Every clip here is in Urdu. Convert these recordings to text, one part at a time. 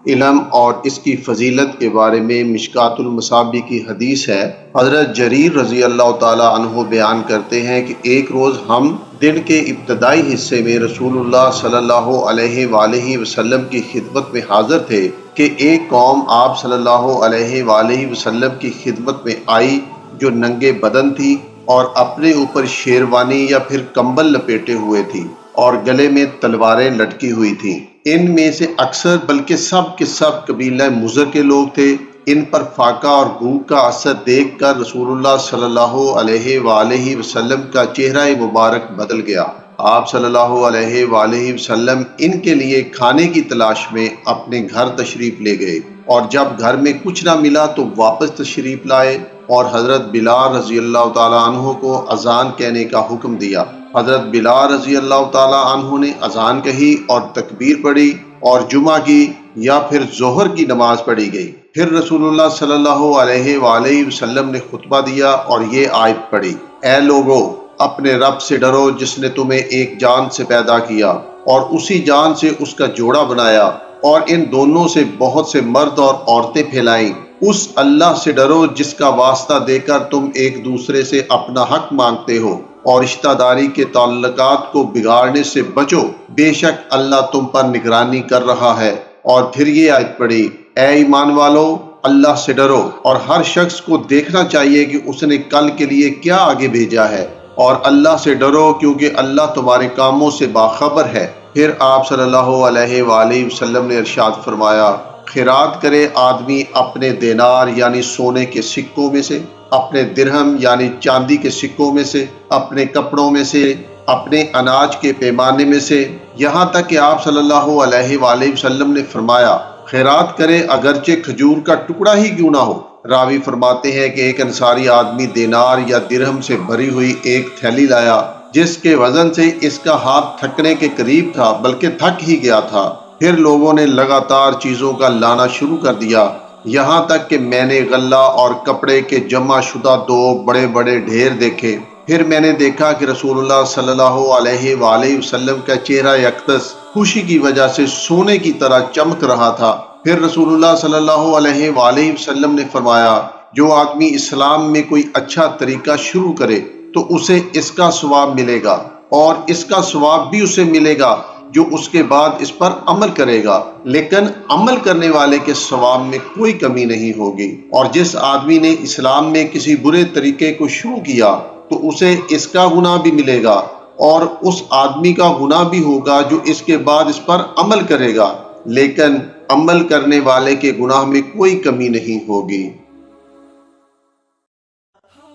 علم اور اس کی فضیلت کے بارے میں مشکوٰۃ المصابیح کی حدیث ہے۔ حضرت جریر رضی اللہ تعالی عنہ بیان کرتے ہیں کہ ایک روز ہم دن کے ابتدائی حصے میں رسول اللہ صلی اللہ علیہ وآلہ وسلم کی خدمت میں حاضر تھے کہ ایک قوم آپ صلی اللہ علیہ وآلہ وسلم کی خدمت میں آئی جو ننگے بدن تھی اور اپنے اوپر شیروانی یا پھر کمبل لپیٹے ہوئے تھی اور گلے میں تلواریں لٹکی ہوئی تھیں۔ ان میں سے اکثر بلکہ سب کے سب قبیلہ مضر کے لوگ تھے۔ ان پر فاقہ اور بھوک کا اثر دیکھ کر رسول اللہ صلی اللہ علیہ وآلہ وسلم کا چہرہ مبارک بدل گیا۔ آپ صلی اللہ علیہ وآلہ وسلم ان کے لیے کھانے کی تلاش میں اپنے گھر تشریف لے گئے اور جب گھر میں کچھ نہ ملا تو واپس تشریف لائے اور حضرت بلال رضی اللہ تعالیٰ عنہ کو اذان کہنے کا حکم دیا۔ حضرت بلال رضی اللہ تعالیٰ عنہ نے اذان کہی اور تکبیر پڑھی اور جمعہ کی یا پھر ظہر کی نماز پڑھی گئی۔ پھر رسول اللہ صلی اللہ علیہ وآلہ وسلم نے خطبہ دیا اور یہ آیت پڑھی: اے لوگو، اپنے رب سے ڈرو جس نے تمہیں ایک جان سے پیدا کیا اور اسی جان سے اس کا جوڑا بنایا اور ان دونوں سے بہت سے مرد اور عورتیں پھیلائیں۔ اس اللہ سے ڈرو جس کا واسطہ دے کر تم ایک دوسرے سے اپنا حق مانگتے ہو اور رشتہ داری کے تعلقات کو بگاڑنے سے بچو، بے شک اللہ تم پر نگرانی کر رہا ہے۔ اور پھر یہ آیت پڑھی: اے ایمان والو، اللہ سے ڈرو اور ہر شخص کو دیکھنا چاہیے کہ اس نے کل کے لیے کیا آگے بھیجا ہے، اور اللہ سے ڈرو کیونکہ اللہ تمہارے کاموں سے باخبر ہے۔ پھر آپ صلی اللہ علیہ وآلہ وسلم نے ارشاد فرمایا: خیرات کرے آدمی اپنے دینار یعنی سونے کے سکوں میں سے، اپنے درہم یعنی چاندی کے سکوں میں سے، اپنے کپڑوں میں سے، اپنے اناج کے پیمانے میں سے، یہاں تک کہ آپ صلی اللہ علیہ وآلہ وسلم نے فرمایا خیرات کرے اگرچہ کھجور کا ٹکڑا ہی کیوں نہ ہو۔ راوی فرماتے ہیں کہ ایک انصاری آدمی دینار یا درہم سے بھری ہوئی ایک تھیلی لایا جس کے وزن سے اس کا ہاتھ تھکنے کے قریب تھا بلکہ تھک ہی گیا تھا۔ پھر لوگوں نے لگاتار چیزوں کا لانا شروع کر دیا یہاں تک کہ میں نے غلہ اور کپڑے کے جمع شدہ دو بڑے بڑے ڈھیر دیکھے۔ پھر میں نے دیکھا کہ رسول اللہ صلی اللہ علیہ وآلہ وسلم کا چہرہ یکدس خوشی کی وجہ سے سونے کی طرح چمک رہا تھا۔ پھر رسول اللہ صلی اللہ علیہ وآلہ وسلم نے فرمایا: جو آدمی اسلام میں کوئی اچھا طریقہ شروع کرے تو اسے اس کا ثواب ملے گا اور اس کا ثواب بھی اسے ملے گا جو اس کے بعد اس پر عمل کرے گا، لیکن عمل کرنے والے کے ثواب میں کوئی کمی نہیں ہوگی۔ اور جس آدمی نے اسلام میں کسی برے طریقے کو شروع کیا تو اسے اس کا گناہ بھی ملے گا اور اس آدمی کا گناہ بھی ہوگا جو اس کے بعد اس پر عمل کرے گا، لیکن عمل کرنے والے کے گناہ میں کوئی کمی نہیں ہوگی۔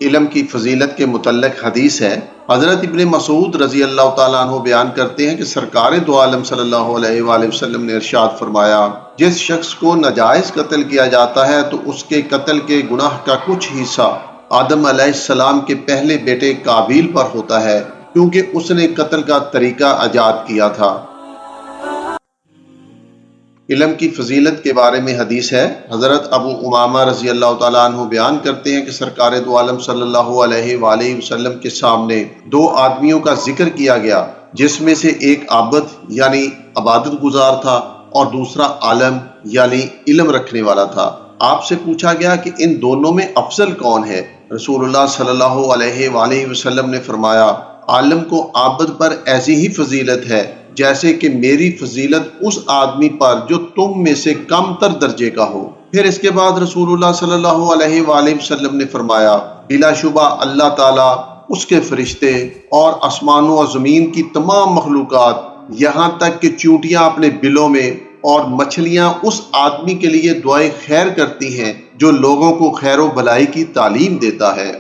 علم کی فضیلت کے متعلق حدیث ہے۔ حضرت ابن مسعود رضی اللہ تعالیٰ عنہ بیان کرتے ہیں کہ سرکار دو عالم صلی اللہ علیہ وآلہ وسلم نے ارشاد فرمایا: جس شخص کو ناجائز قتل کیا جاتا ہے تو اس کے قتل کے گناہ کا کچھ حصہ آدم علیہ السلام کے پہلے بیٹے قابیل پر ہوتا ہے کیونکہ اس نے قتل کا طریقہ ایجاد کیا تھا۔ علم کی فضیلت کے بارے میں حدیث ہے۔ حضرت ابو امامہ رضی اللہ تعالیٰ عنہ بیان کرتے ہیں کہ سرکار دو عالم صلی اللہ علیہ وآلہ وسلم کے سامنے دو آدمیوں کا ذکر کیا گیا جس میں سے ایک عابد یعنی عبادت گزار تھا اور دوسرا عالم یعنی علم رکھنے والا تھا۔ آپ سے پوچھا گیا کہ ان دونوں میں افضل کون ہے؟ رسول اللہ صلی اللہ علیہ وآلہ وسلم نے فرمایا: عالم کو عابد پر ایسی ہی فضیلت ہے جیسے کہ میری فضیلت اس آدمی پر جو تم میں سے کم تر درجے کا ہو۔ پھر اس کے بعد رسول اللہ صلی اللہ علیہ وآلہ وسلم نے فرمایا: بلا شبہ اللہ تعالیٰ، اس کے فرشتے اور آسمانوں اور زمین کی تمام مخلوقات، یہاں تک کہ چونٹیاں اپنے بلوں میں اور مچھلیاں اس آدمی کے لیے دعائے خیر کرتی ہیں جو لوگوں کو خیر و بھلائی کی تعلیم دیتا ہے۔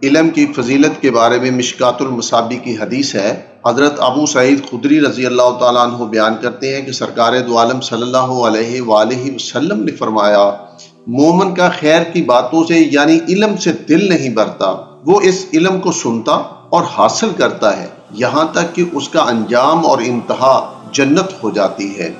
علم کی فضیلت کے بارے میں مشکوٰۃ المصابیح کی حدیث ہے۔ حضرت ابو سعید خدری رضی اللہ تعالیٰ عنہ بیان کرتے ہیں کہ سرکار دو عالم صلی اللہ علیہ وآلہ وسلم نے فرمایا: مومن کا خیر کی باتوں سے یعنی علم سے دل نہیں بھرتا، وہ اس علم کو سنتا اور حاصل کرتا ہے یہاں تک کہ اس کا انجام اور انتہا جنت ہو جاتی ہے۔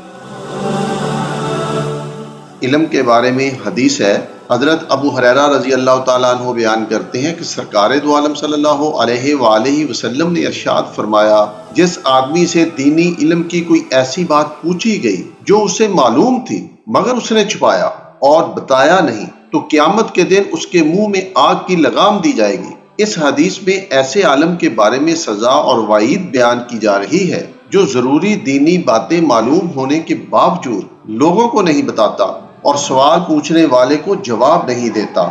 علم کے بارے میں حدیث ہے۔ حضرت ابو ہریرہ رضی اللہ تعالیٰ عنہ بیان کرتے ہیں کہ سرکار دو عالم صلی اللہ علیہ وآلہ وسلم نے ارشاد فرمایا، جس آدمی سے دینی علم کی کوئی ایسی بات پوچھی گئی جو اسے معلوم تھی مگر اس نے چھپایا اور بتایا نہیں، تو قیامت کے دن اس کے منہ میں آگ کی لگام دی جائے گی۔ اس حدیث میں ایسے عالم کے بارے میں سزا اور وعید بیان کی جا رہی ہے جو ضروری دینی باتیں معلوم ہونے کے باوجود لوگوں کو نہیں بتاتا اور سوال پوچھنے والے کو جواب نہیں دیتا۔